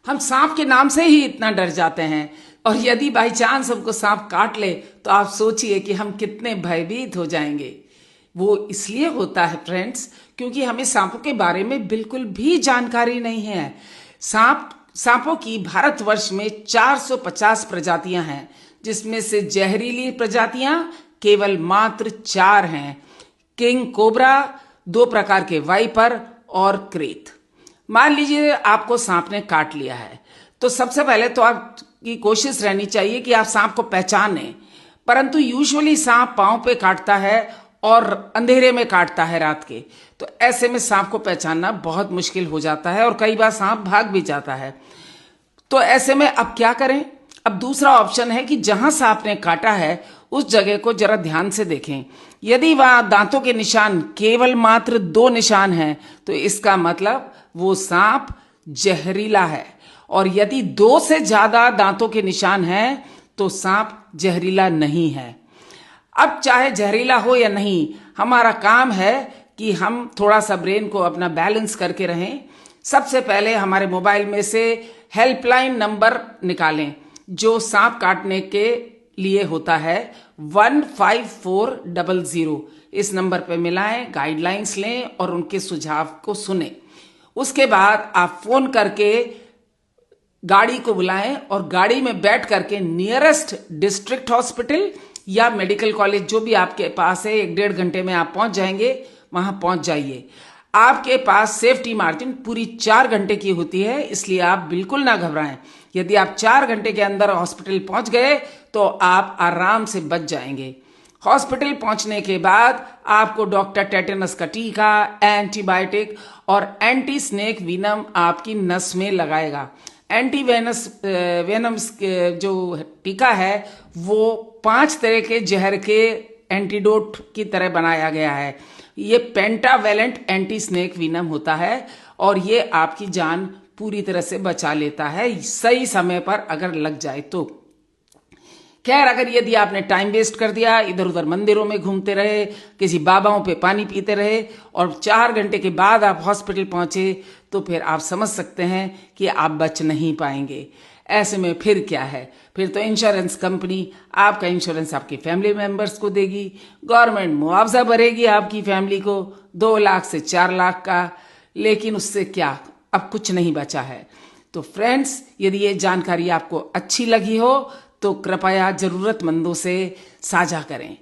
हम सांप के नाम से ही इतना डर जाते हैं, और यदि बाई चांस हमको सांप काट ले तो आप सोचिए कि हम कितने भयभीत हो जाएंगे। वो इसलिए होता है फ्रेंड्स, क्योंकि हमें सांपों के बारे में बिल्कुल भी जानकारी नहीं है। सांपों की भारतवर्ष में 450 प्रजातियां हैं, जिसमें से जहरीली प्रजातियां केवल मात्र 4 हैं। किंग कोबरा, 2 प्रकार के वाइपर और क्रेत। मान लीजिए आपको सांप ने काट लिया है, तो सबसे पहले तो आपकी कोशिश रहनी चाहिए कि आप सांप को पहचानें। परंतु यूजुअली सांप पांव पे काटता है और अंधेरे में काटता है रात के, तो ऐसे में सांप को पहचानना बहुत मुश्किल हो जाता है और कई बार सांप भाग भी जाता है। तो ऐसे में अब क्या करें? अब दूसरा ऑप्शन है कि जहां सांप ने काटा है उस जगह को जरा ध्यान से देखें। यदि वहां दांतों के निशान केवल मात्र 2 निशान हैं, तो इसका मतलब वो सांप जहरीला है, और यदि 2 से ज्यादा दांतों के निशान हैं तो सांप जहरीला नहीं है। अब चाहे जहरीला हो या नहीं, हमारा काम है कि हम थोड़ा सा ब्रेन को अपना बैलेंस करके रहें। सबसे पहले हमारे मोबाइल में से हेल्पलाइन नंबर निकालें, जो सांप काटने के लिए होता है 15400। इस नंबर पे मिलाएं, गाइडलाइंस लें और उनके सुझाव को सुनें। उसके बाद आप फोन करके गाड़ी को बुलाएं और गाड़ी में बैठ करके नियरेस्ट डिस्ट्रिक्ट हॉस्पिटल या मेडिकल कॉलेज जो भी आपके पास है, 1-1.5 घंटे में आप पहुंच जाएंगे, वहां पहुंच जाइए। आपके पास सेफ्टी मार्जिन पूरी 4 घंटे की होती है, इसलिए आप बिल्कुल ना घबराएं। यदि आप 4 घंटे के अंदर हॉस्पिटल पहुंच गए तो आप आराम से बच जाएंगे। हॉस्पिटल पहुंचने के बाद आपको डॉक्टर टेटेनस का टीका, एंटीबायोटिक और एंटी स्नेक विनम आपकी नस में लगाएगा। एंटी वेनम्स जो टीका है वो 5 तरह के जहर के एंटीडोट की तरह बनाया गया है। ये पेंटावेलेंट एंटी स्नेक विनम होता है और ये आपकी जान पूरी तरह से बचा लेता है, सही समय पर अगर लग जाए तो। खैर, अगर यदि आपने टाइम वेस्ट कर दिया, इधर उधर मंदिरों में घूमते रहे, किसी बाबाओं पे पानी पीते रहे और 4 घंटे के बाद आप हॉस्पिटल पहुंचे, तो फिर आप समझ सकते हैं कि आप बच नहीं पाएंगे। ऐसे में फिर क्या है? फिर तो इंश्योरेंस कंपनी आपका इंश्योरेंस आपके फैमिली मेंबर्स को देगी, गवर्नमेंट मुआवजा भरेगी आपकी फैमिली को 2 लाख से 4 लाख का, लेकिन उससे क्या, अब कुछ नहीं बचा है। तो फ्रेंड्स, यदि ये जानकारी आपको अच्छी लगी हो तो कृपया जरूरतमंदों से साझा करें।